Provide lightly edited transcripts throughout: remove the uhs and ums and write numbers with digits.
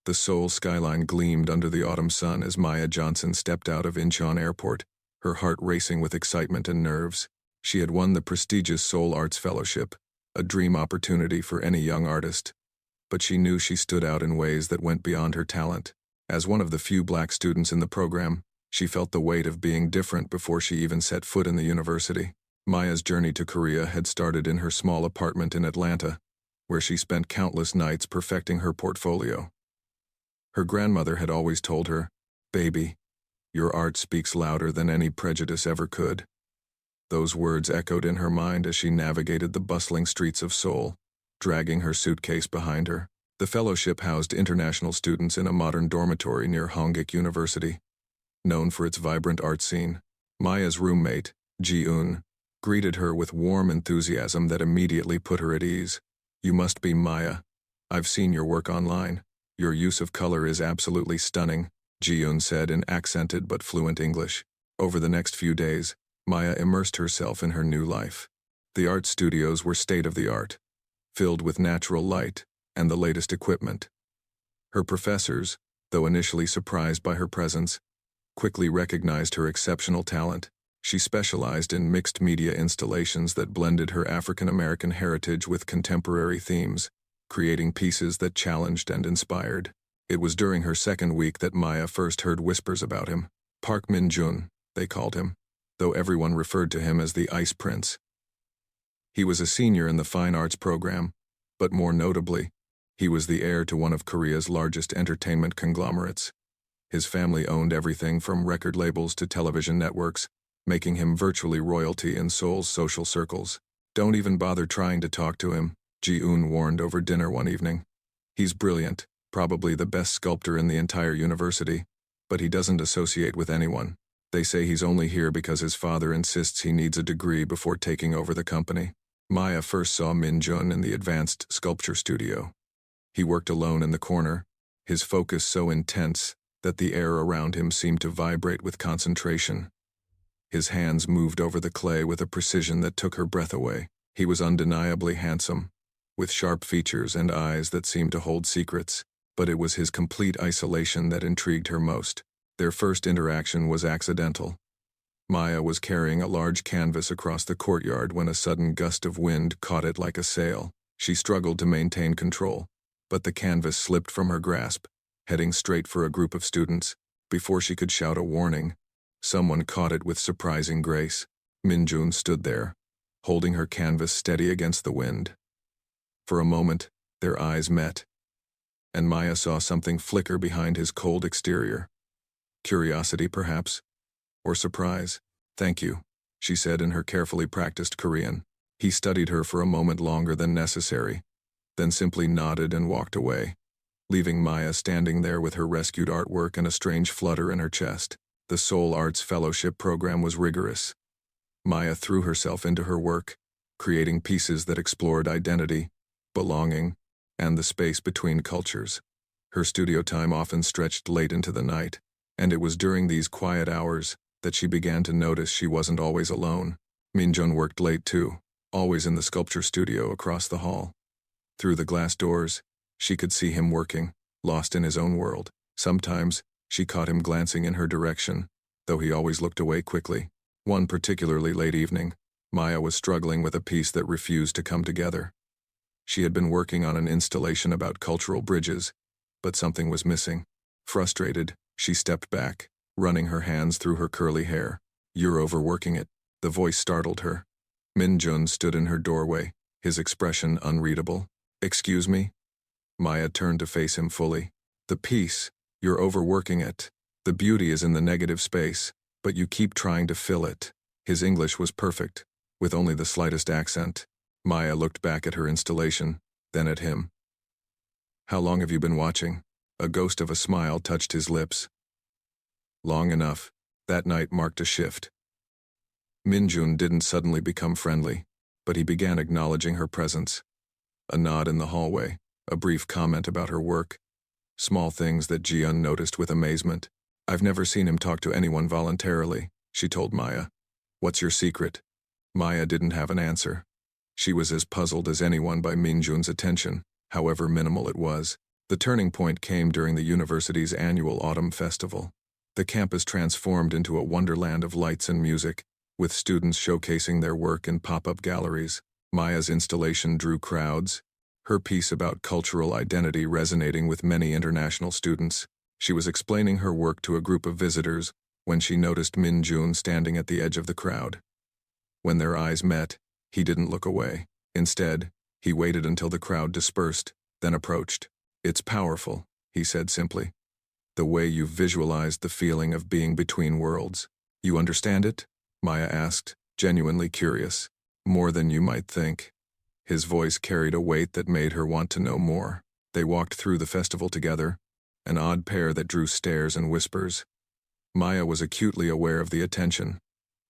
The Seoul skyline gleamed under the autumn sun as Maya Johnson stepped out of Incheon Airport, her heart racing with excitement and nerves. She had won the prestigious Seoul Arts Fellowship, a dream opportunity for any young artist. But she knew she stood out in ways that went beyond her talent. As one of the few black students in the program, she felt the weight of being different before she even set foot in the university. Maya's journey to Korea had started in her small apartment in Atlanta, where she spent countless nights perfecting her portfolio. Her grandmother had always told her, "Baby, your art speaks louder than any prejudice ever could." Those words echoed in her mind as she navigated the bustling streets of Seoul, dragging her suitcase behind her. The fellowship housed international students in a modern dormitory near Hongik University. Known for its vibrant art scene, Maya's roommate, Ji-eun, greeted her with warm enthusiasm that immediately put her at ease. "You must be Maya. I've seen your work online. Your use of color is absolutely stunning," Ji-eun said in accented but fluent English. Over the next few days, Maya immersed herself in her new life. The art studios were state-of-the-art, filled with natural light and the latest equipment. Her professors, though initially surprised by her presence, quickly recognized her exceptional talent. She specialized in mixed media installations that blended her African-American heritage with contemporary themes, creating pieces that challenged and inspired. It was during her second week that Maya first heard whispers about him. Park Min-jun, they called him, though everyone referred to him as the Ice Prince. He was a senior in the fine arts program, but more notably, he was the heir to one of Korea's largest entertainment conglomerates. His family owned everything from record labels to television networks, making him virtually royalty in Seoul's social circles. "Don't even bother trying to talk to him," Ji-eun warned over dinner one evening. "He's brilliant, probably the best sculptor in the entire university, but he doesn't associate with anyone. They say he's only here because his father insists he needs a degree before taking over the company." Maya first saw Min-jun in the advanced sculpture studio. He worked alone in the corner, his focus so intense that the air around him seemed to vibrate with concentration. His hands moved over the clay with a precision that took her breath away. He was undeniably handsome, with sharp features and eyes that seemed to hold secrets, but it was his complete isolation that intrigued her most. Their first interaction was accidental. Maya was carrying a large canvas across the courtyard when a sudden gust of wind caught it like a sail. She struggled to maintain control, but the canvas slipped from her grasp, heading straight for a group of students. Before she could shout a warning, someone caught it with surprising grace. Min-jun stood there, holding her canvas steady against the wind. For a moment, their eyes met, and Maya saw something flicker behind his cold exterior. Curiosity, perhaps? Or surprise? "Thank you," she said in her carefully practiced Korean. He studied her for a moment longer than necessary, then simply nodded and walked away, leaving Maya standing there with her rescued artwork and a strange flutter in her chest. The Seoul Arts Fellowship program was rigorous. Maya threw herself into her work, creating pieces that explored identity, belonging, and the space between cultures. Her studio time often stretched late into the night, and it was during these quiet hours that she began to notice she wasn't always alone. Min-jun worked late too, always in the sculpture studio across the hall. Through the glass doors, she could see him working, lost in his own world. Sometimes, she caught him glancing in her direction, though he always looked away quickly. One particularly late evening, Maya was struggling with a piece that refused to come together. She had been working on an installation about cultural bridges, but something was missing. Frustrated, she stepped back, running her hands through her curly hair. "You're overworking it." The voice startled her. Min-jun stood in her doorway, his expression unreadable. "Excuse me?" Maya turned to face him fully. "The piece, you're overworking it. The beauty is in the negative space, but you keep trying to fill it." His English was perfect, with only the slightest accent. Maya looked back at her installation, then at him. "How long have you been watching?" A ghost of a smile touched his lips. "Long enough." That night marked a shift. Min-jun didn't suddenly become friendly, but he began acknowledging her presence. A nod in the hallway, a brief comment about her work, small things that Ji-eun noticed with amazement. "I've never seen him talk to anyone voluntarily," she told Maya. "What's your secret?" Maya didn't have an answer. She was as puzzled as anyone by Min-jun's attention, however minimal it was. The turning point came during the university's annual autumn festival. The campus transformed into a wonderland of lights and music, with students showcasing their work in pop-up galleries. Maya's installation drew crowds, her piece about cultural identity resonating with many international students. She was explaining her work to a group of visitors when she noticed Min Jun standing at the edge of the crowd. When their eyes met, he didn't look away. Instead, he waited until the crowd dispersed, then approached. "It's powerful," he said simply. "The way you've visualized the feeling of being between worlds. You understand it?" Maya asked, genuinely curious. "More than you might think." His voice carried a weight that made her want to know more. They walked through the festival together, an odd pair that drew stares and whispers. Maya was acutely aware of the attention,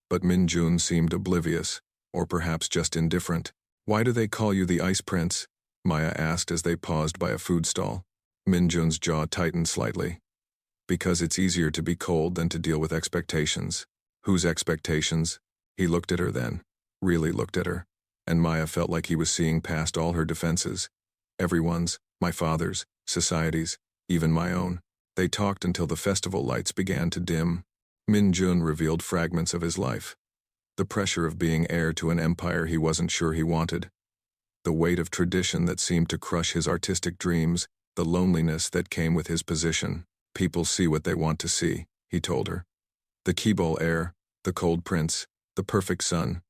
but Min Jun seemed oblivious, or perhaps just indifferent. "Why do they call you the Ice Prince?" Maya asked as they paused by a food stall. Min Jun's jaw tightened slightly. "Because it's easier to be cold than to deal with expectations." "Whose expectations?" He looked at her then, really looked at her, and Maya felt like he was seeing past all her defenses. "Everyone's, my father's, society's, even my own." They talked until the festival lights began to dim. Min Jun revealed fragments of his life. The pressure of being heir to an empire he wasn't sure he wanted. The weight of tradition that seemed to crush his artistic dreams, the loneliness that came with his position. "People see what they want to see," he told her. "The Keybowl heir, the cold prince, the perfect son.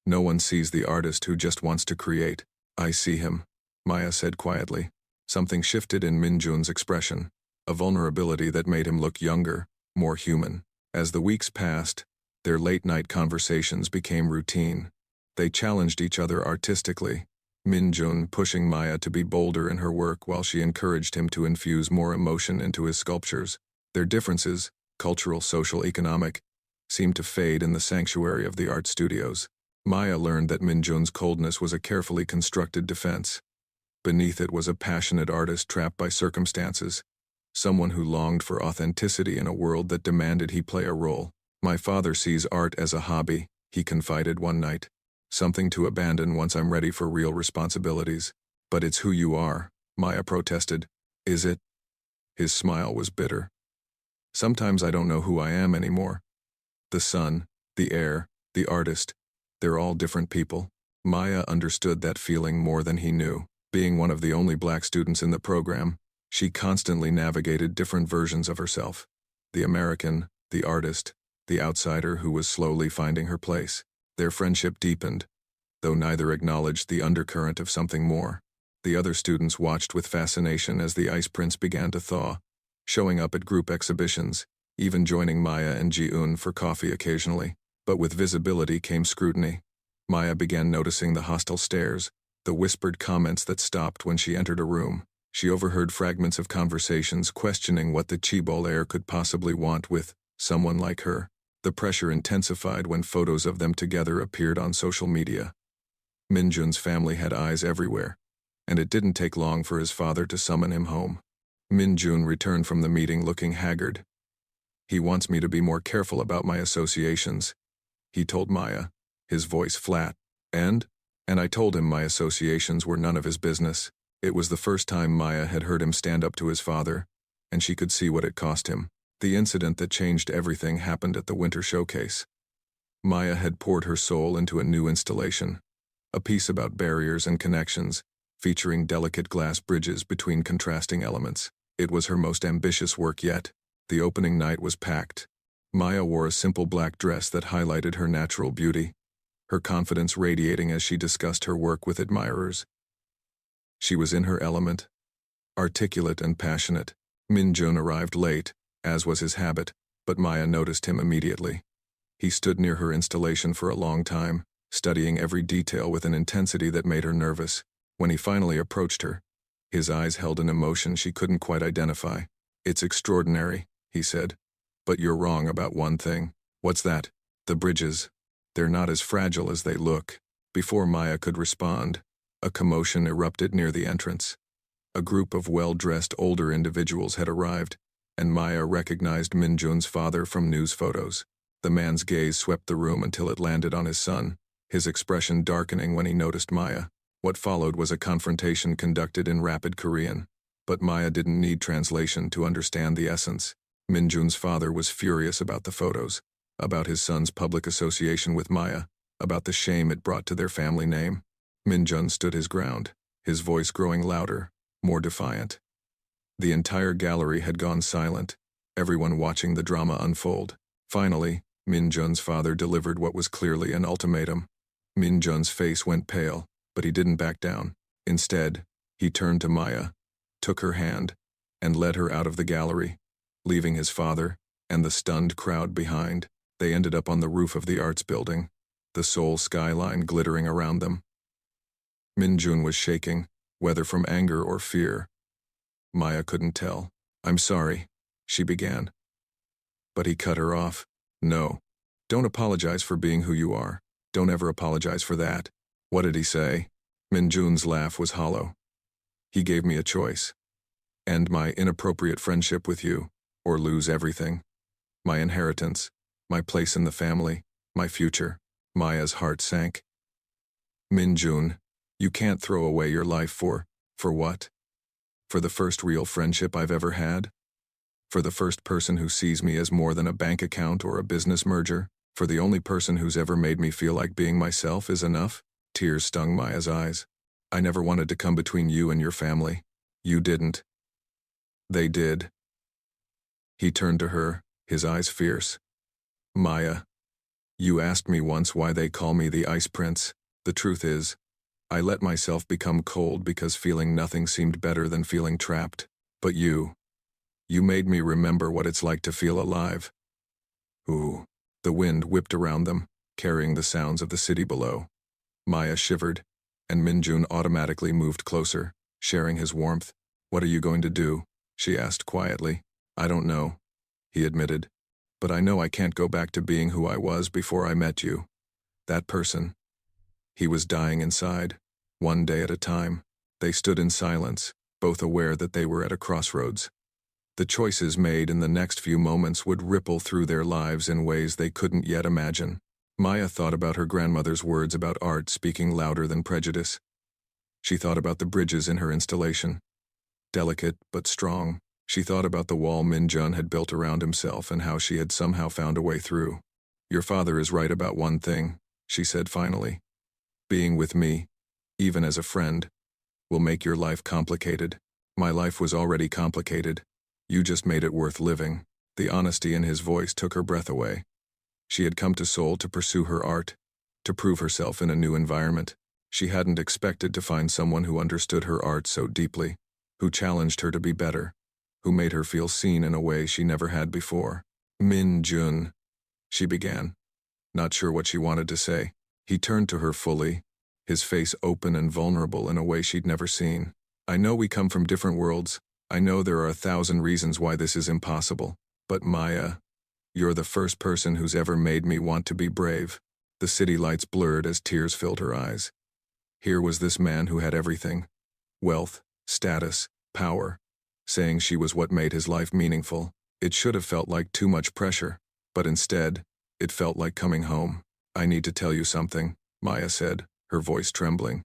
No one sees the artist who just wants to create." "I see him," Maya said quietly. Something shifted in Min Jun's expression, a vulnerability that made him look younger, more human. As the weeks passed, their late-night conversations became routine. They challenged each other artistically, Min Jun pushing Maya to be bolder in her work while she encouraged him to infuse more emotion into his sculptures. Their differences, cultural, social, economic, seemed to fade in the sanctuary of the art studios. Maya learned that Min Jun's coldness was a carefully constructed defense. Beneath it was a passionate artist trapped by circumstances, someone who longed for authenticity in a world that demanded he play a role. "My father sees art as a hobby," he confided one night. "Something to abandon once I'm ready for real responsibilities." "But it's who you are," Maya protested. "Is it?" His smile was bitter. "Sometimes I don't know who I am anymore. The son, the heir, the artist, they're all different people." Maya understood that feeling more than he knew. Being one of the only black students in the program, she constantly navigated different versions of herself. The American, the artist, the outsider who was slowly finding her place. Their friendship deepened, though neither acknowledged the undercurrent of something more. The other students watched with fascination as the Ice Prince began to thaw, showing up at group exhibitions, even joining Maya and Ji-un for coffee occasionally. But with visibility came scrutiny. Maya began noticing the hostile stares, the whispered comments that stopped when she entered a room. She overheard fragments of conversations questioning what the Keybowl heir could possibly want with someone like her. The pressure intensified when photos of them together appeared on social media. Min Jun's family had eyes everywhere, and it didn't take long for his father to summon him home. Min Jun returned from the meeting looking haggard. "He wants me to be more careful about my associations," he told Maya, his voice flat. And I told him my associations were none of his business." It was the first time Maya had heard him stand up to his father, and she could see what it cost him. The incident that changed everything happened at the winter showcase. Maya had poured her soul into a new installation, a piece about barriers and connections, featuring delicate glass bridges between contrasting elements. It was her most ambitious work yet. The opening night was packed. Maya wore a simple black dress that highlighted her natural beauty, her confidence radiating as she discussed her work with admirers. She was in her element, articulate and passionate. Min Jun arrived late, as was his habit, but Maya noticed him immediately. He stood near her installation for a long time, studying every detail with an intensity that made her nervous. When he finally approached her, his eyes held an emotion she couldn't quite identify. "It's extraordinary," he said. "But you're wrong about one thing." "What's that?" "The bridges. They're not as fragile as they look." Before Maya could respond, a commotion erupted near the entrance. A group of well-dressed older individuals had arrived, and Maya recognized Min Jun's father from news photos. The man's gaze swept the room until it landed on his son, his expression darkening when he noticed Maya. What followed was a confrontation conducted in rapid Korean. But Maya didn't need translation to understand the essence. Minjun's father was furious about the photos, about his son's public association with Maya, about the shame it brought to their family name. Minjun stood his ground, his voice growing louder, more defiant. The entire gallery had gone silent, everyone watching the drama unfold. Finally, Minjun's father delivered what was clearly an ultimatum. Minjun's face went pale, but he didn't back down. Instead, he turned to Maya, took her hand, and led her out of the gallery, leaving his father and the stunned crowd behind. They ended up on the roof of the arts building, the Seoul skyline glittering around them. Minjun was shaking, whether from anger or fear. Maya couldn't tell. "I'm sorry," she began. But he cut her off. "No. Don't apologize for being who you are. Don't ever apologize for that." "What did he say?" Minjun's laugh was hollow. "He gave me a choice. End my inappropriate friendship with you, or lose everything. My inheritance, my place in the family, my future." Maya's heart sank. "Minjun, you can't throw away your life for what? For the first real friendship I've ever had? For the first person who sees me as more than a bank account or a business merger? For the only person who's ever made me feel like being myself is enough?" Tears stung Maya's eyes. "I never wanted to come between you and your family. You didn't. They did." He turned to her, his eyes fierce. "Maya, you asked me once why they call me the Ice Prince. The truth is, I let myself become cold because feeling nothing seemed better than feeling trapped. But you made me remember what it's like to feel alive." Ooh. The wind whipped around them, carrying the sounds of the city below. Maya shivered, and Minjun automatically moved closer, sharing his warmth. "What are you going to do?" she asked quietly. "I don't know," he admitted. "But I know I can't go back to being who I was before I met you. That person." He was dying inside, one day at a time. They stood in silence, both aware that they were at a crossroads. The choices made in the next few moments would ripple through their lives in ways they couldn't yet imagine. Maya thought about her grandmother's words about art speaking louder than prejudice. She thought about the bridges in her installation, delicate but strong. She thought about the wall Minjun had built around himself and how she had somehow found a way through. "Your father is right about one thing," she said finally. "Being with me, even as a friend, will make your life complicated. My life was already complicated. You just made it worth living." The honesty in his voice took her breath away. She had come to Seoul to pursue her art, to prove herself in a new environment. She hadn't expected to find someone who understood her art so deeply, who challenged her to be better, who made her feel seen in a way she never had before. "Minjun," she began, not sure what she wanted to say. He turned to her fully, his face open and vulnerable in a way she'd never seen. "I know we come from different worlds. I know there are 1,000 reasons why this is impossible. But Maya, you're the first person who's ever made me want to be brave." The city lights blurred as tears filled her eyes. Here was this man who had everything: wealth, status, power, saying she was what made his life meaningful. It should have felt like too much pressure, but instead, it felt like coming home. "I need to tell you something," Maya said, her voice trembling.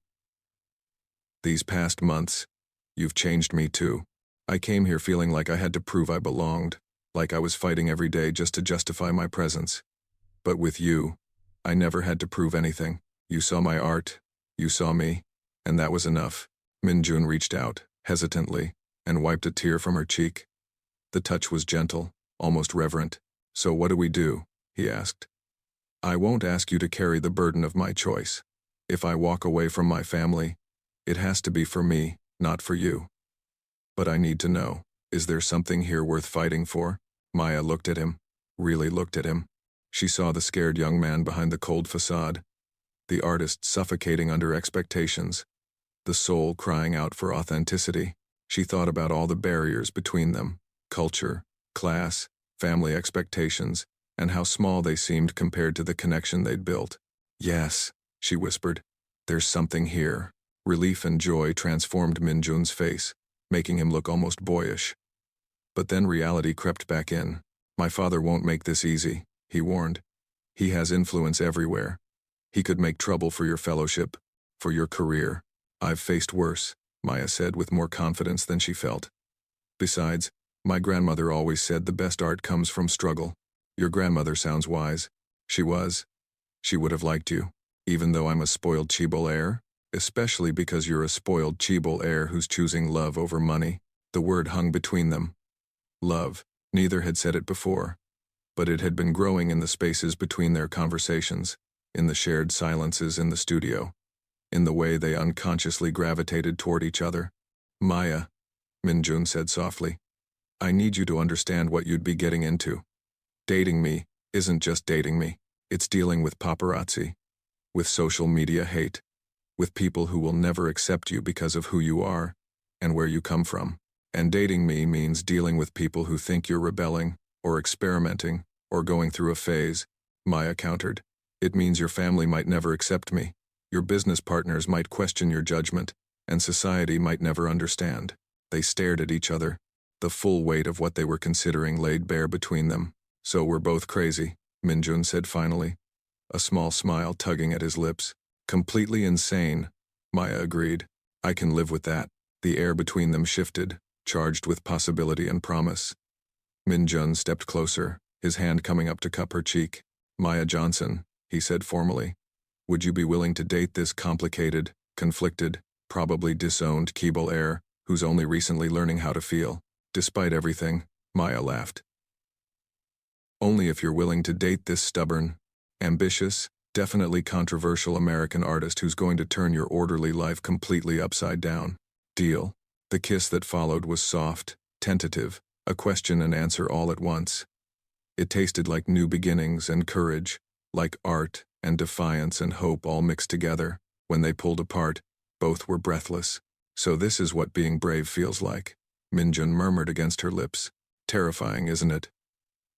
"These past months, you've changed me too. I came here feeling like I had to prove I belonged, like I was fighting every day just to justify my presence. But with you, I never had to prove anything. You saw my art, you saw me, and that was enough." Minjun reached out, hesitantly, and wiped a tear from her cheek. The touch was gentle, almost reverent. "So what do we do?" he asked. "I won't ask you to carry the burden of my choice. If I walk away from my family, it has to be for me, not for you. But I need to know, is there something here worth fighting for?" Maya looked at him, really looked at him. She saw the scared young man behind the cold facade, the artist suffocating under expectations, the soul crying out for authenticity. She thought about all the barriers between them: culture, class, family expectations, and how small they seemed compared to the connection they'd built. "Yes," she whispered, "there's something here." Relief and joy transformed Minjun's face, making him look almost boyish. But then reality crept back in. "My father won't make this easy," he warned. "He has influence everywhere. He could make trouble for your fellowship, for your career. I've faced worse," Maya said with more confidence than she felt. Besides, my grandmother always said the best art comes from struggle. Your grandmother sounds wise. She was. She would have liked you, even though I'm a spoiled Chibol heir, especially because you're a spoiled Chibol heir who's choosing love over money. The word hung between them. Love. Neither had said it before, but it had been growing in the spaces between their conversations, in the shared silences in the studio, in the way they unconsciously gravitated toward each other. Maya, Minjun said softly, I need you to understand what you'd be getting into. Dating me isn't just dating me. It's dealing with paparazzi, with social media hate, with people who will never accept you because of who you are and where you come from. And dating me means dealing with people who think you're rebelling, or experimenting, or going through a phase, Maya countered. It means your family might never accept me, your business partners might question your judgment, and society might never understand. They stared at each other. The full weight of what they were considering laid bare between them. So we're both crazy, Minjun said finally, a small smile tugging at his lips. Completely insane, Maya agreed. I can live with that. The air between them shifted, charged with possibility and promise. Minjun stepped closer, his hand coming up to cup her cheek. Maya Johnson, he said formally, would you be willing to date this complicated, conflicted, probably disowned Keeble heir who's only recently learning how to feel? Despite everything, Maya laughed. Only if you're willing to date this stubborn, ambitious, definitely controversial American artist who's going to turn your orderly life completely upside down. Deal? The kiss that followed was soft, tentative, a question and answer all at once. It tasted like new beginnings and courage, like art and defiance and hope all mixed together. When they pulled apart, both were breathless. So this is what being brave feels like, Minjun murmured against her lips. Terrifying, isn't it?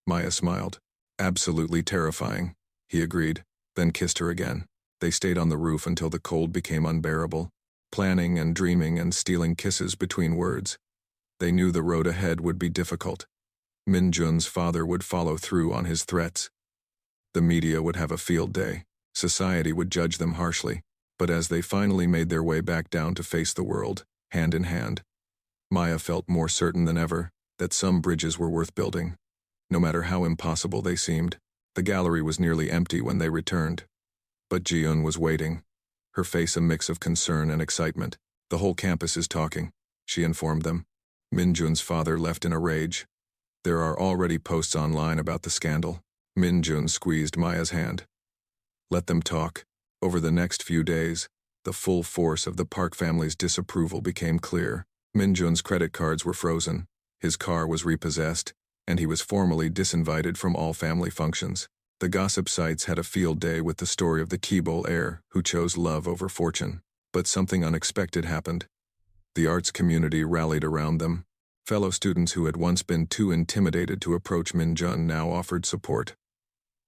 Maya smiled. Absolutely terrifying, he agreed, then kissed her again. They stayed on the roof until the cold became unbearable, planning and dreaming and stealing kisses between words. They knew the road ahead would be difficult. Minjun's father would follow through on his threats. The media would have a field day. Society would judge them harshly. But as they finally made their way back down to face the world, hand in hand, Maya felt more certain than ever that some bridges were worth building. No matter how impossible they seemed, the gallery was nearly empty when they returned. But Ji-eun was waiting, her face a mix of concern and excitement. The whole campus is talking, she informed them. Minjun's father left in a rage. There are already posts online about the scandal. Minjun squeezed Maya's hand. Let them talk. Over the next few days, the full force of the Park family's disapproval became clear. Minjun's credit cards were frozen, his car was repossessed, and he was formally disinvited from all family functions. The gossip sites had a field day with the story of the Keeble heir who chose love over fortune. But something unexpected happened. The arts community rallied around them. Fellow students who had once been too intimidated to approach Minjun now offered support.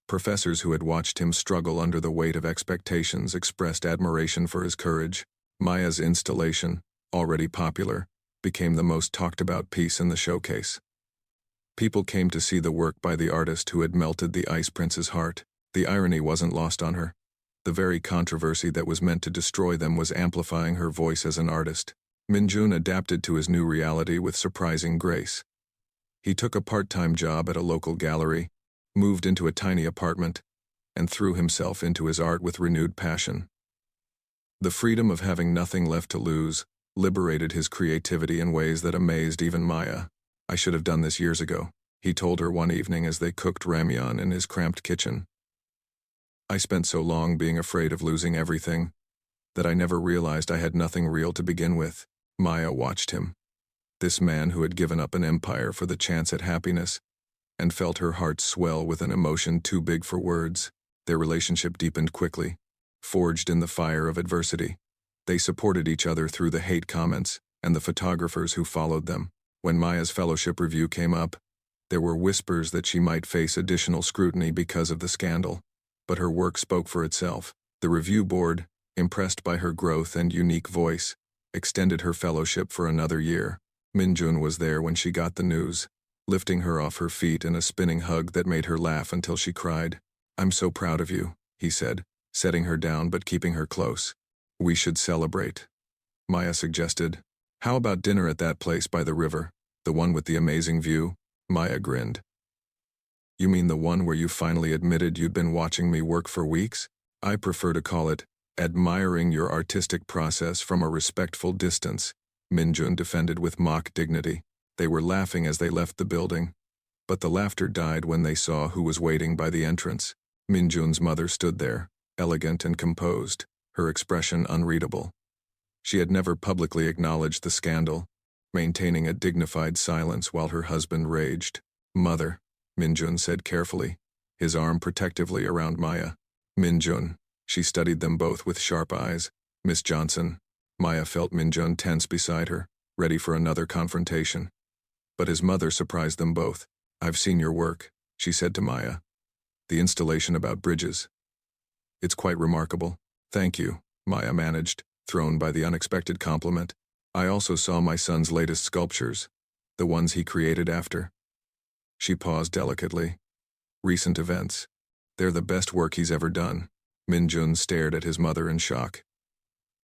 Professors who had watched him struggle under the weight of expectations expressed admiration for his courage. Maya's installation, already popular, became the most talked-about piece in the showcase. People came to see the work by the artist who had melted the Ice Prince's heart. The irony wasn't lost on her. The very controversy that was meant to destroy them was amplifying her voice as an artist. Minjun adapted to his new reality with surprising grace. He took a part-time job at a local gallery, moved into a tiny apartment, and threw himself into his art with renewed passion. The freedom of having nothing left to lose liberated his creativity in ways that amazed even Maya. I should have done this years ago, he told her one evening as they cooked ramyeon in his cramped kitchen. I spent so long being afraid of losing everything that I never realized I had nothing real to begin with. Maya watched him. This man who had given up an empire for the chance at happiness, and felt her heart swell with an emotion too big for words. Their relationship deepened quickly, forged in the fire of adversity. They supported each other through the hate comments and the photographers who followed them. When Maya's fellowship review came up, there were whispers that she might face additional scrutiny because of the scandal. But her work spoke for itself. The review board, impressed by her growth and unique voice, extended her fellowship for another year. Minjun was there when she got the news, lifting her off her feet in a spinning hug that made her laugh until she cried. I'm so proud of you, he said, setting her down but keeping her close. We should celebrate, Maya suggested, How about dinner at that place by the river, the one with the amazing view? Maya grinned. You mean the one where you finally admitted you'd been watching me work for weeks? I prefer to call it admiring your artistic process from a respectful distance, Minjun defended with mock dignity. They were laughing as they left the building, but the laughter died when they saw who was waiting by the entrance. Minjun's mother stood there, elegant and composed, her expression unreadable. She had never publicly acknowledged the scandal, maintaining a dignified silence while her husband raged. Mother, Minjun said carefully, his arm protectively around Maya. Minjun. She studied them both with sharp eyes. Miss Johnson. Maya felt Minjun tense beside her, ready for another confrontation. But his mother surprised them both. I've seen your work, she said to Maya. The installation about bridges. It's quite remarkable. Thank you, Maya managed, thrown by the unexpected compliment. I also saw my son's latest sculptures, the ones he created after. She paused delicately. Recent events. They're the best work he's ever done. Minjun stared at his mother in shock.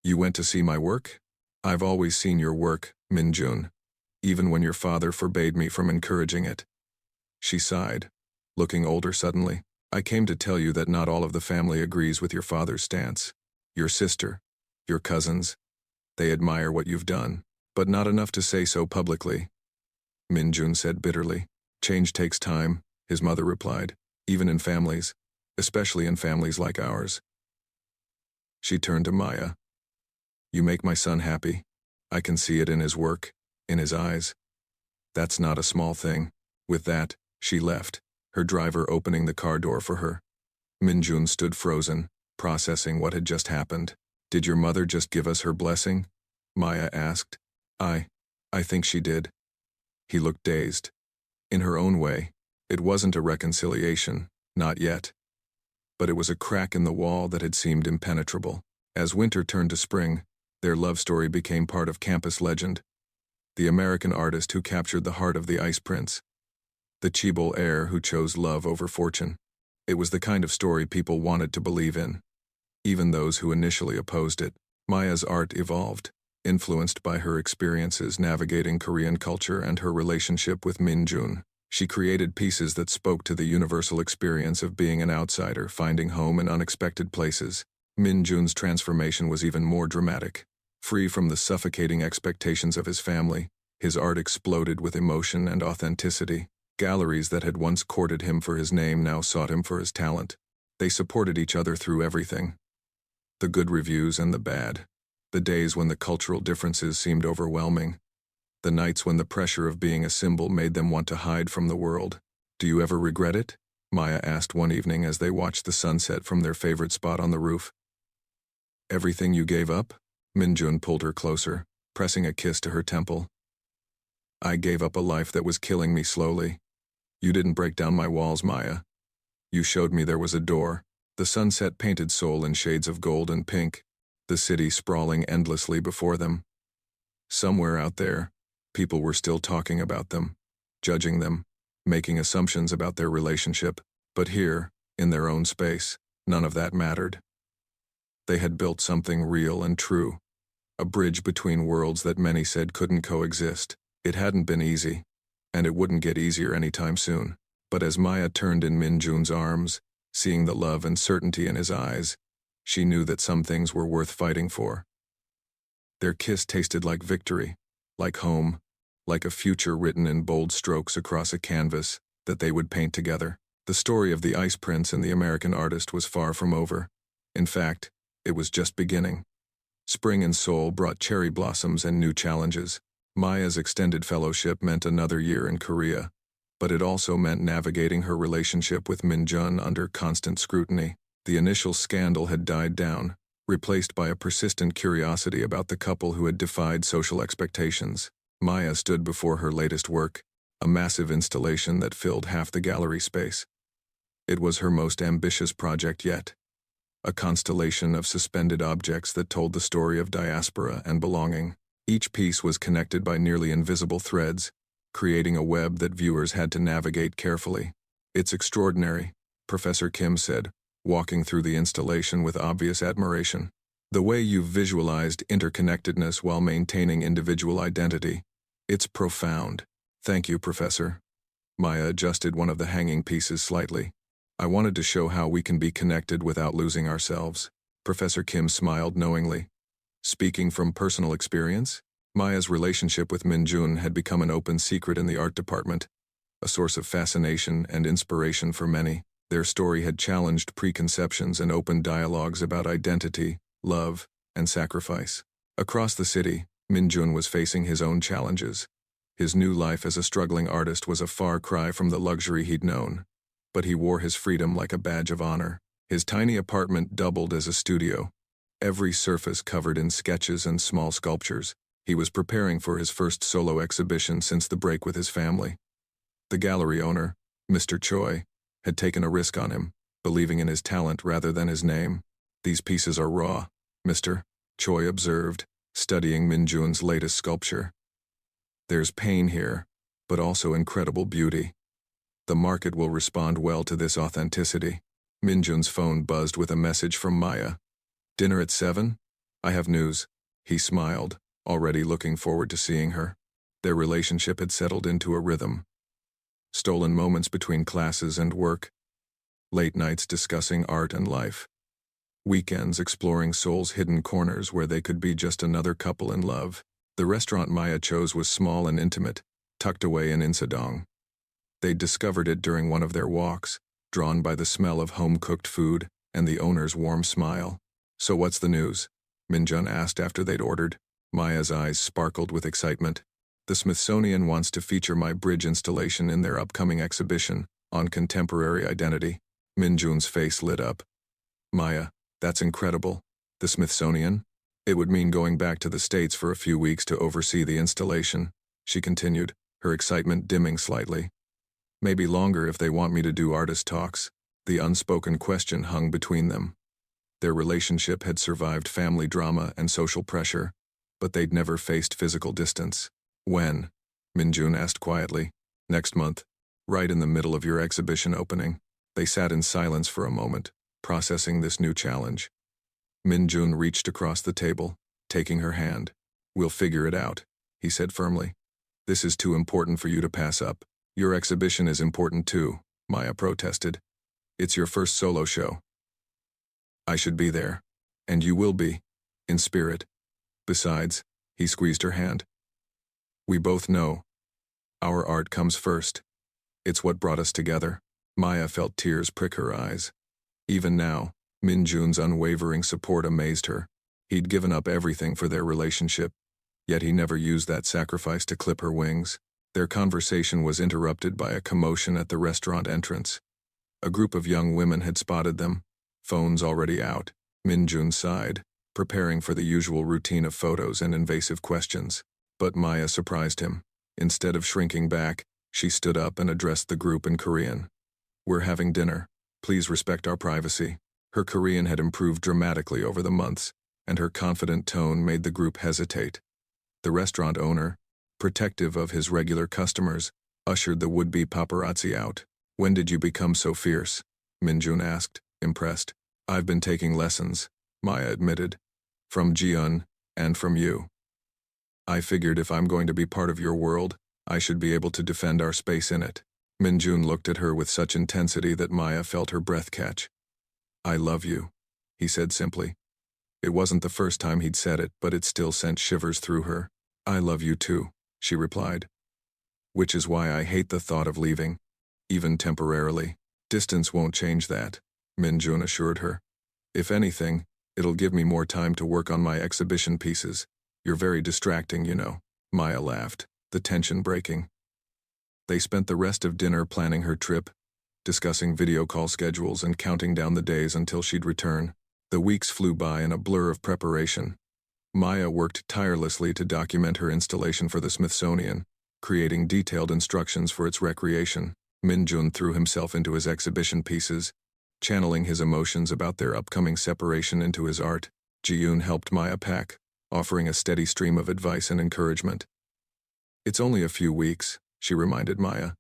You went to see my work? I've always seen your work, Minjun, even when your father forbade me from encouraging it. She sighed, looking older suddenly. I came to tell you that not all of the family agrees with your father's stance. Your sister, your cousins, they admire what you've done, but not enough to say so publicly. Minjun said bitterly. Change takes time, his mother replied, even in families, especially in families like ours. She turned to Maya. You make my son happy. I can see it in his work, in his eyes. That's not a small thing. With that, she left, her driver opening the car door for her. Minjun stood frozen, processing what had just happened. Did your mother just give us her blessing? Maya asked. I think she did. He looked dazed. In her own way, it wasn't a reconciliation, not yet. But it was a crack in the wall that had seemed impenetrable. As winter turned to spring, their love story became part of campus legend. The American artist who captured the heart of the Ice Prince. The Chibol heir who chose love over fortune. It was the kind of story people wanted to believe in. Even those who initially opposed it. Maya's art evolved, influenced by her experiences navigating Korean culture and her relationship with Minjun. She created pieces that spoke to the universal experience of being an outsider finding home in unexpected places. Minjun's transformation was even more dramatic. Free from the suffocating expectations of his family, his art exploded with emotion and authenticity. Galleries that had once courted him for his name now sought him for his talent. They supported each other through everything. The good reviews and the bad. The days when the cultural differences seemed overwhelming. The nights when the pressure of being a symbol made them want to hide from the world. Do you ever regret it? Maya asked one evening as they watched the sunset from their favorite spot on the roof. Everything you gave up? Minjun pulled her closer, pressing a kiss to her temple. I gave up a life that was killing me slowly. You didn't break down my walls, Maya. You showed me there was a door. The sunset painted Seoul in shades of gold and pink, the city sprawling endlessly before them. Somewhere out there, people were still talking about them, judging them, making assumptions about their relationship. But here, in their own space, none of that mattered. They had built something real and true, a bridge between worlds that many said couldn't coexist. It hadn't been easy, and it wouldn't get easier anytime soon. But as Maya turned in Minjun's arms, seeing the love and certainty in his eyes, she knew that some things were worth fighting for. Their kiss tasted like victory, like home, like a future written in bold strokes across a canvas that they would paint together. The story of the Ice Prince and the American artist was far from over. In fact, it was just beginning. Spring in Seoul brought cherry blossoms and new challenges. Maya's extended fellowship meant another year in Korea, but it also meant navigating her relationship with Minjun under constant scrutiny. The initial scandal had died down, replaced by a persistent curiosity about the couple who had defied social expectations. Maya stood before her latest work, a massive installation that filled half the gallery space. It was her most ambitious project yet. A constellation of suspended objects that told the story of diaspora and belonging. Each piece was connected by nearly invisible threads, creating a web that viewers had to navigate carefully. It's extraordinary, Professor Kim said, walking through the installation with obvious admiration. The way you've visualized interconnectedness while maintaining individual identity. It's profound. Thank you, Professor. Maya adjusted one of the hanging pieces slightly. I wanted to show how we can be connected without losing ourselves. Professor Kim smiled knowingly. Speaking from personal experience, Maya's relationship with Minjun had become an open secret in the art department, a source of fascination and inspiration for many. Their story had challenged preconceptions and opened dialogues about identity, love, and sacrifice. Across the city, Minjun was facing his own challenges. His new life as a struggling artist was a far cry from the luxury he'd known, but he wore his freedom like a badge of honor. His tiny apartment doubled as a studio, every surface covered in sketches and small sculptures. He was preparing for his first solo exhibition since the break with his family. The gallery owner, Mr. Choi, had taken a risk on him, believing in his talent rather than his name. These pieces are raw, Mr. Choi observed, studying Minjun's latest sculpture. There's pain here, but also incredible beauty. The market will respond well to this authenticity. Minjun's phone buzzed with a message from Maya. Dinner at 7? I have news. He smiled, already looking forward to seeing her. Their relationship had settled into a rhythm. Stolen moments between classes and work. Late nights discussing art and life. Weekends exploring Seoul's hidden corners where they could be just another couple in love. The restaurant Maya chose was small and intimate, tucked away in Insadong. They'd discovered it during one of their walks, drawn by the smell of home-cooked food and the owner's warm smile. So what's the news? Minjun asked after they'd ordered. Maya's eyes sparkled with excitement. The Smithsonian wants to feature my bridge installation in their upcoming exhibition on contemporary identity. Minjun's face lit up. Maya, that's incredible. The Smithsonian? It would mean going back to the States for a few weeks to oversee the installation, she continued, her excitement dimming slightly. Maybe longer if they want me to do artist talks. The unspoken question hung between them. Their relationship had survived family drama and social pressure, but they'd never faced physical distance. When? Minjun asked quietly. Next month, right in the middle of your exhibition opening. They sat in silence for a moment, processing this new challenge. Minjun reached across the table, taking her hand. We'll figure it out, he said firmly. This is too important for you to pass up. Your exhibition is important too, Maya protested. It's your first solo show. I should be there. And you will be. In spirit. Besides, he squeezed her hand. We both know. Our art comes first. It's what brought us together. Maya felt tears prick her eyes. Even now, Minjun's unwavering support amazed her. He'd given up everything for their relationship, yet he never used that sacrifice to clip her wings. Their conversation was interrupted by a commotion at the restaurant entrance. A group of young women had spotted them, phones already out. Minjun sighed, preparing for the usual routine of photos and invasive questions. But Maya surprised him. Instead of shrinking back, she stood up and addressed the group in Korean. We're having dinner. Please respect our privacy. Her Korean had improved dramatically over the months, and her confident tone made the group hesitate. The restaurant owner, protective of his regular customers, ushered the would-be paparazzi out. When did you become so fierce? Minjun asked, impressed. I've been taking lessons, Maya admitted. From Jiun, and from you. I figured if I'm going to be part of your world, I should be able to defend our space in it. Minjun looked at her with such intensity that Maya felt her breath catch. I love you, he said simply. It wasn't the first time he'd said it, but it still sent shivers through her. I love you too, she replied. Which is why I hate the thought of leaving, even temporarily. Distance won't change that, Minjun assured her. If anything, it'll give me more time to work on my exhibition pieces. You're very distracting, you know. Maya laughed, the tension breaking. They spent the rest of dinner planning her trip, discussing video call schedules and counting down the days until she'd return. The weeks flew by in a blur of preparation. Maya worked tirelessly to document her installation for the Smithsonian, creating detailed instructions for its recreation. Minjun threw himself into his exhibition pieces, channeling his emotions about their upcoming separation into his art. Ji-yoon helped Maya pack, offering a steady stream of advice and encouragement. It's only a few weeks, she reminded Maya.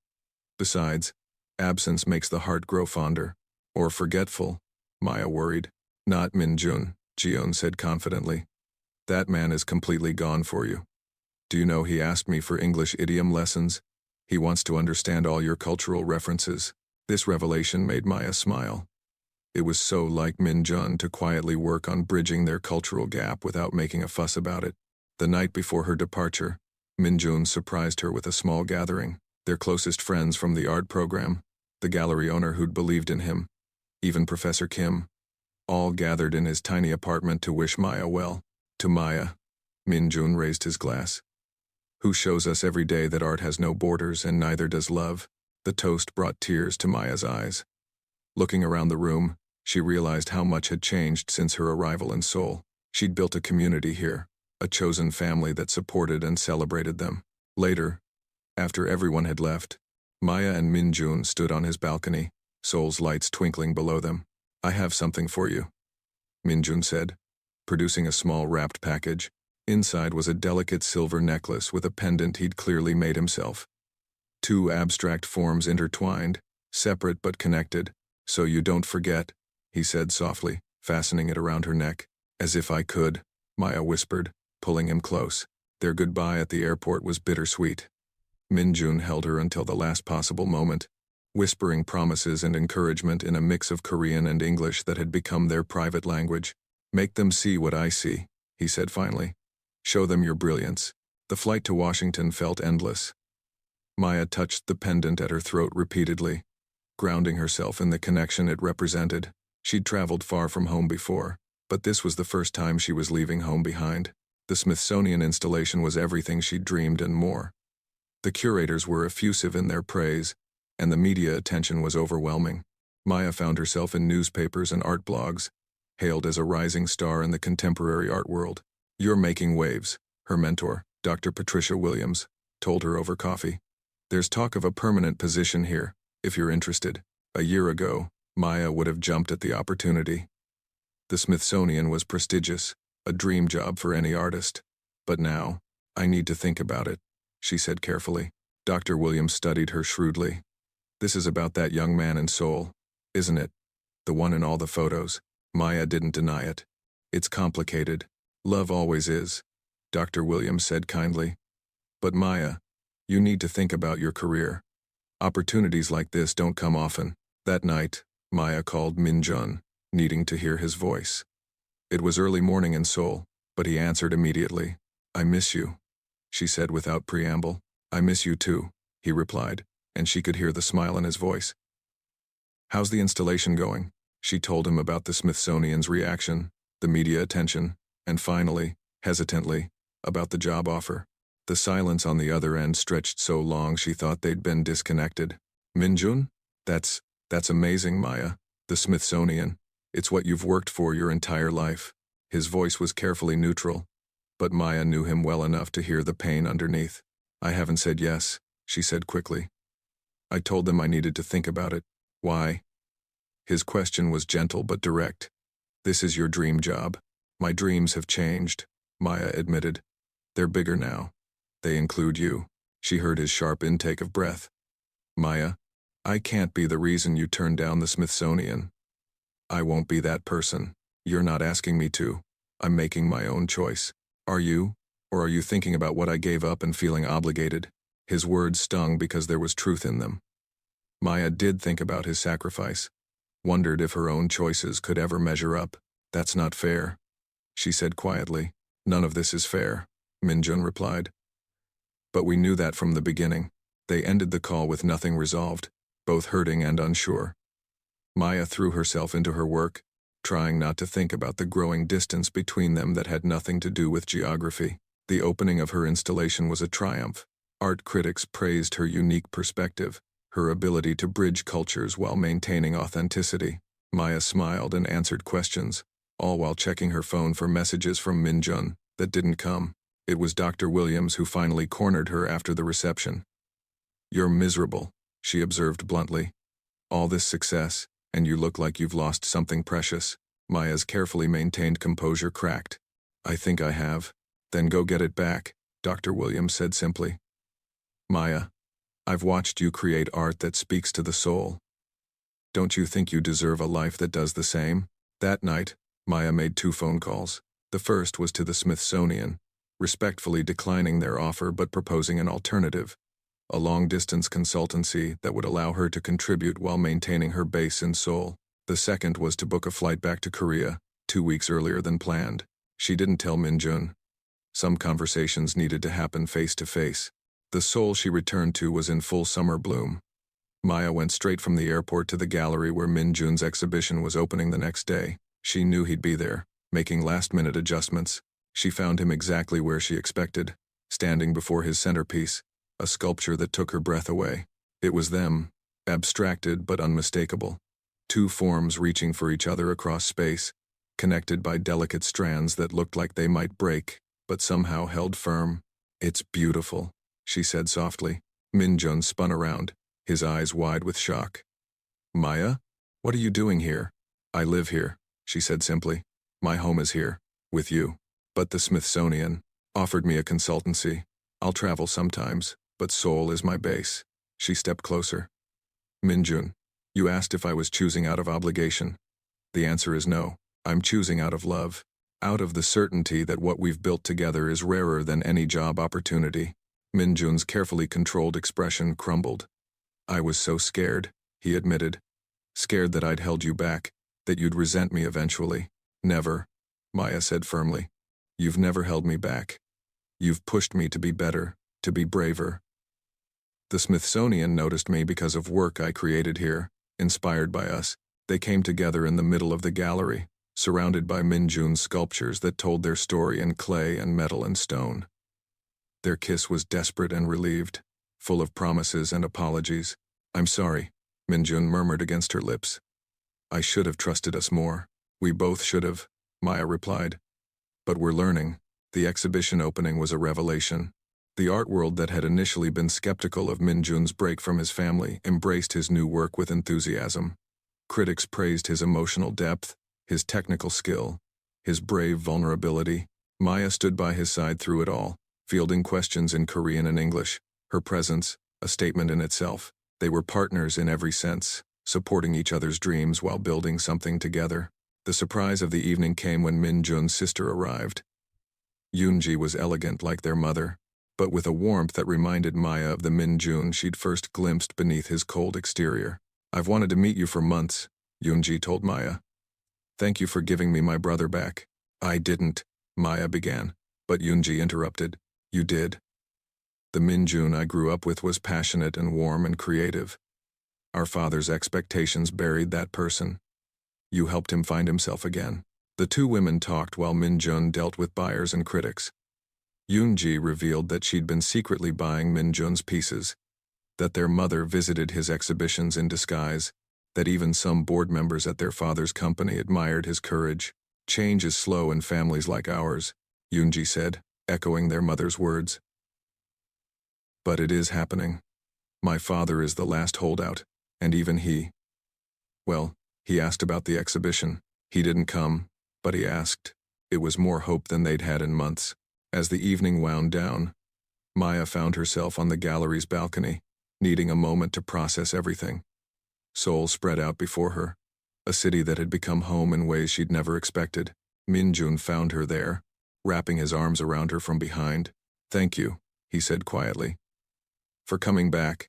Besides, absence makes the heart grow fonder. Or forgetful, Maya worried. Not Minjun, Gion said confidently. That man is completely gone for you. Do you know he asked me for English idiom lessons? He wants to understand all your cultural references. This revelation made Maya smile. It was so like Min Jun to quietly work on bridging their cultural gap without making a fuss about it. The night before her departure, Min Jun surprised her with a small gathering, their closest friends from the art program, the gallery owner who'd believed in him, even Professor Kim, all gathered in his tiny apartment to wish Maya well. To Maya, Min Jun raised his glass. Who shows us every day that art has no borders and neither does love. The toast brought tears to Maya's eyes. Looking around the room, she realized how much had changed since her arrival in Seoul. She'd built a community here, a chosen family that supported and celebrated them. Later, after everyone had left, Maya and Min Jun stood on his balcony, Seoul's lights twinkling below them. I have something for you, Min Jun said, producing a small wrapped package. Inside was a delicate silver necklace with a pendant he'd clearly made himself. Two abstract forms intertwined, separate but connected. So you don't forget, he said softly, fastening it around her neck. As if I could, Maya whispered, pulling him close. Their goodbye at the airport was bittersweet. Min Jun held her until the last possible moment, whispering promises and encouragement in a mix of Korean and English that had become their private language. Make them see what I see, he said finally. Show them your brilliance. The flight to Washington felt endless. Maya touched the pendant at her throat repeatedly, grounding herself in the connection it represented. She'd traveled far from home before, but this was the first time she was leaving home behind. The Smithsonian installation was everything she'd dreamed and more. The curators were effusive in their praise, and the media attention was overwhelming. Maya found herself in newspapers and art blogs, hailed as a rising star in the contemporary art world. You're making waves, her mentor, Dr. Patricia Williams, told her over coffee. There's talk of a permanent position here, if you're interested. A year ago, Maya would have jumped at the opportunity. The Smithsonian was prestigious, a dream job for any artist. But now, I need to think about it, she said carefully. Dr. Williams studied her shrewdly. This is about that young man in Seoul, isn't it? The one in all the photos. Maya didn't deny it. It's complicated. Love always is, Dr. Williams said kindly. But Maya, you need to think about your career. Opportunities like this don't come often. That night, Maya called Min Jun, needing to hear his voice. It was early morning in Seoul, but he answered immediately. I miss you, she said without preamble. I miss you too, he replied, and she could hear the smile in his voice. How's the installation going? She told him about the Smithsonian's reaction, the media attention, and finally, hesitantly, about the job offer. The silence on the other end stretched so long she thought they'd been disconnected. Min Jun? That's amazing, Maya. The Smithsonian. It's what you've worked for your entire life. His voice was carefully neutral, but Maya knew him well enough to hear the pain underneath. I haven't said yes, she said quickly. I told them I needed to think about it. Why? His question was gentle but direct. This is your dream job. My dreams have changed, Maya admitted. They're bigger now. They include you. She heard his sharp intake of breath. Maya, I can't be the reason you turned down the Smithsonian. I won't be that person. You're not asking me to. I'm making my own choice. Are you? Or are you thinking about what I gave up and feeling obligated? His words stung because there was truth in them. Maya did think about his sacrifice. Wondered if her own choices could ever measure up. That's not fair, she said quietly. None of this is fair, Min Jun replied. But we knew that from the beginning. They ended the call with nothing resolved, both hurting and unsure. Maya threw herself into her work, trying not to think about the growing distance between them that had nothing to do with geography. The opening of her installation was a triumph. Art critics praised her unique perspective, her ability to bridge cultures while maintaining authenticity. Maya smiled and answered questions, all while checking her phone for messages from Min Jun that didn't come. It was Dr. Williams who finally cornered her after the reception. You're miserable, she observed bluntly. All this success, and you look like you've lost something precious. Maya's carefully maintained composure cracked. I think I have. Then go get it back, Dr. Williams said simply. Maya, I've watched you create art that speaks to the soul. Don't you think you deserve a life that does the same? That night, Maya made 2 phone calls. The first was to the Smithsonian, respectfully declining their offer but proposing an alternative, a long-distance consultancy that would allow her to contribute while maintaining her base in Seoul. The second was to book a flight back to Korea, 2 weeks earlier than planned. She didn't tell Minjun. Some conversations needed to happen face-to-face. The Seoul she returned to was in full summer bloom. Maya went straight from the airport to the gallery where Minjun's exhibition was opening the next day. She knew he'd be there, making last-minute adjustments. She found him exactly where she expected, standing before his centerpiece, a sculpture that took her breath away. It was them, abstracted but unmistakable. 2 forms reaching for each other across space, connected by delicate strands that looked like they might break, but somehow held firm. "It's beautiful," she said softly. Minjun spun around, his eyes wide with shock. "Maya? What are you doing here?" "I live here," she said simply. "My home is here, with you. But the Smithsonian offered me a consultancy. I'll travel sometimes, but Seoul is my base." She stepped closer. "Minjun, you asked if I was choosing out of obligation. The answer is no. I'm choosing out of love, out of the certainty that what we've built together is rarer than any job opportunity." Minjun's carefully controlled expression crumbled. "I was so scared," he admitted. "Scared that I'd held you back, that you'd resent me eventually." "Never," Maya said firmly. "You've never held me back. You've pushed me to be better, to be braver." The Smithsonian noticed me because of work I created here, inspired by us. They came together in the middle of the gallery, surrounded by Minjun's sculptures that told their story in clay and metal and stone. Their kiss was desperate and relieved, full of promises and apologies. "I'm sorry," Minjun murmured against her lips. "I should have trusted us more." "We both should have," Maya replied. "But we're learning." The exhibition opening was a revelation. The art world that had initially been skeptical of Minjun's break from his family embraced his new work with enthusiasm. Critics praised his emotional depth, his technical skill, his brave vulnerability. Maya stood by his side through it all, fielding questions in Korean and English. Her presence, a statement in itself. They were partners in every sense, supporting each other's dreams while building something together. The surprise of the evening came when Minjun's sister arrived. Yoonji was elegant like their mother, but with a warmth that reminded Maya of the Minjun she'd first glimpsed beneath his cold exterior. "I've wanted to meet you for months," Yoonji told Maya. "Thank you for giving me my brother back." "I didn't," Maya began, but Yoonji interrupted. "You did. The Minjun I grew up with was passionate and warm and creative. Our father's expectations buried that person. You helped him find himself again." The 2 women talked while Minjun dealt with buyers and critics. Yoonji revealed that she'd been secretly buying Minjun's pieces, that their mother visited his exhibitions in disguise, that even some board members at their father's company admired his courage. "Change is slow in families like ours," Yoonji said, echoing their mother's words. "But it is happening. My father is the last holdout, and even he. Well, he asked about the exhibition. He didn't come, but he asked. It was more hope than they'd had in months." As the evening wound down, Maya found herself on the gallery's balcony, needing a moment to process everything. Seoul spread out before her, a city that had become home in ways she'd never expected. Minjun found her there, wrapping his arms around her from behind. "Thank you," he said quietly. "For coming back.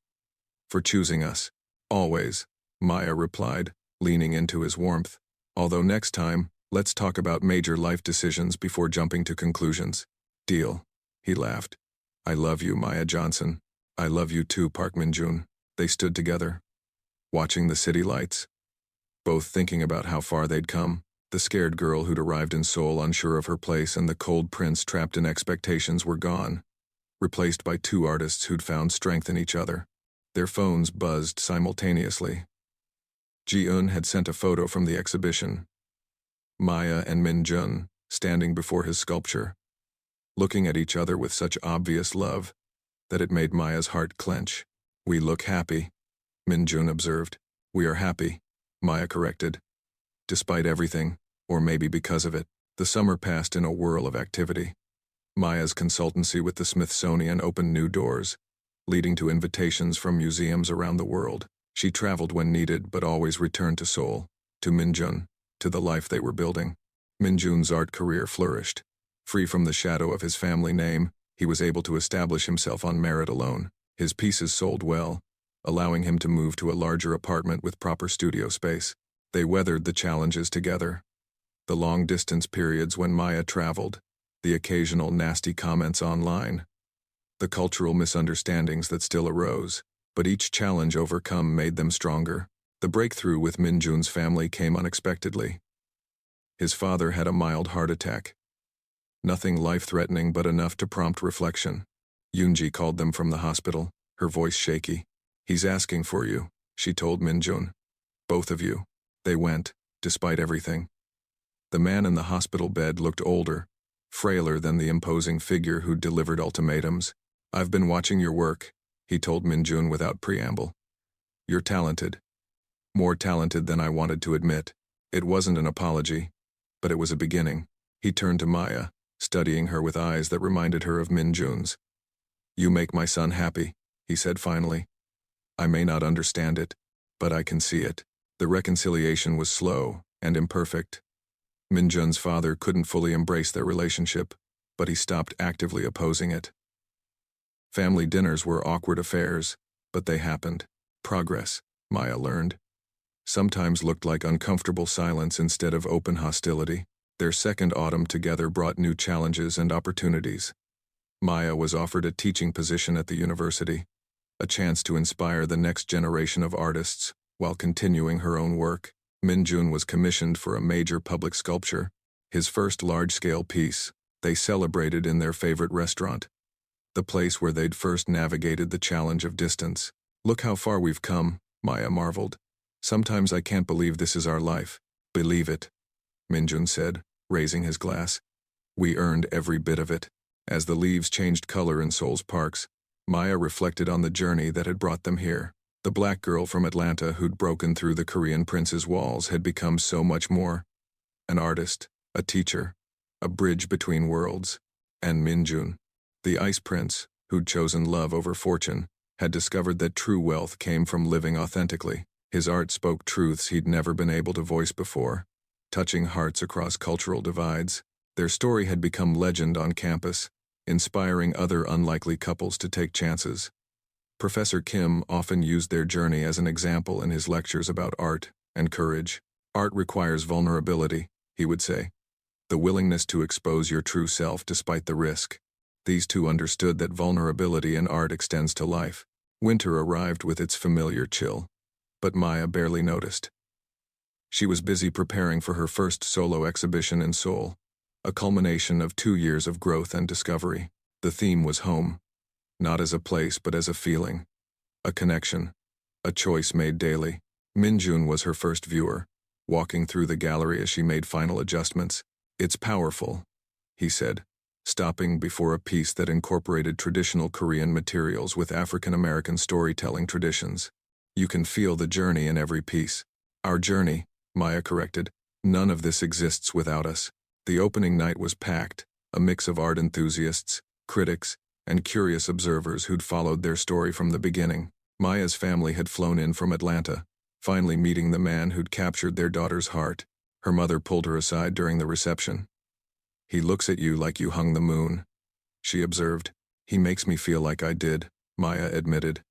For choosing us. Always," Maya replied, leaning into his warmth. "Although next time, let's talk about major life decisions before jumping to conclusions." "Deal," he laughed. "I love you, Maya Johnson. I love you too, Park Minjun." They stood together, watching the city lights, both thinking about how far they'd come. The scared girl who'd arrived in Seoul unsure of her place and the cold prince trapped in expectations were gone, replaced by 2 artists who'd found strength in each other. Their phones buzzed simultaneously. Ji-eun had sent a photo from the exhibition. Maya and Minjun, standing before his sculpture, looking at each other with such obvious love that it made Maya's heart clench. "We look happy," Minjun observed. "We are happy," Maya corrected. Despite everything, or maybe because of it, the summer passed in a whirl of activity. Maya's consultancy with the Smithsonian opened new doors, leading to invitations from museums around the world. She traveled when needed but always returned to Seoul, to Minjun, to the life they were building. Minjun's art career flourished. Free from the shadow of his family name, he was able to establish himself on merit alone. His pieces sold well, allowing him to move to a larger apartment with proper studio space. They weathered the challenges together. The long-distance periods when Maya traveled, the occasional nasty comments online, the cultural misunderstandings that still arose, but each challenge overcome made them stronger. The breakthrough with Minjun's family came unexpectedly. His father had a mild heart attack. Nothing life-threatening but enough to prompt reflection. Yoonji called them from the hospital, her voice shaky. "He's asking for you," she told Minjun. "Both of you." They went, despite everything. The man in the hospital bed looked older, frailer than the imposing figure who'd delivered ultimatums. "I've been watching your work," he told Minjun without preamble. "You're talented. More talented than I wanted to admit." It wasn't an apology, but it was a beginning. He turned to Maya, studying her with eyes that reminded her of Minjun's. "You make my son happy," he said finally. "I may not understand it, but I can see it." The reconciliation was slow and imperfect. Minjun's father couldn't fully embrace their relationship, but he stopped actively opposing it. Family dinners were awkward affairs, but they happened. Progress, Maya learned, sometimes looked like uncomfortable silence instead of open hostility. Their second autumn together brought new challenges and opportunities. Maya was offered a teaching position at the university, a chance to inspire the next generation of artists while continuing her own work. Minjun was commissioned for a major public sculpture, his first large-scale piece. They celebrated in their favorite restaurant, the place where they'd first navigated the challenge of distance. "Look how far we've come," Maya marveled. "Sometimes I can't believe this is our life." "Believe it," Minjun said, raising his glass. "We earned every bit of it." As the leaves changed color in Seoul's parks, Maya reflected on the journey that had brought them here. The black girl from Atlanta who'd broken through the Korean prince's walls had become so much more. An artist, a teacher, a bridge between worlds. And Minjun, the ice prince, who'd chosen love over fortune, had discovered that true wealth came from living authentically. His art spoke truths he'd never been able to voice before, touching hearts across cultural divides. Their story had become legend on campus, inspiring other unlikely couples to take chances. Professor Kim often used their journey as an example in his lectures about art and courage. "Art requires vulnerability," he would say. "The willingness to expose your true self despite the risk." These two understood that vulnerability in art extends to life. Winter arrived with its familiar chill, but Maya barely noticed. She was busy preparing for her first solo exhibition in Seoul, a culmination of 2 years of growth and discovery. The theme was home, not as a place but as a feeling, a connection, a choice made daily. Minjun was her first viewer, walking through the gallery as she made final adjustments. "It's powerful," he said, stopping before a piece that incorporated traditional Korean materials with African-American storytelling traditions. "You can feel the journey in every piece." "Our journey," Maya corrected. "None of this exists without us." The opening night was packed, a mix of art enthusiasts, critics, and curious observers who'd followed their story from the beginning. Maya's family had flown in from Atlanta, finally meeting the man who'd captured their daughter's heart. Her mother pulled her aside during the reception. "He looks at you like you hung the moon," she observed. "He makes me feel like I did," Maya admitted.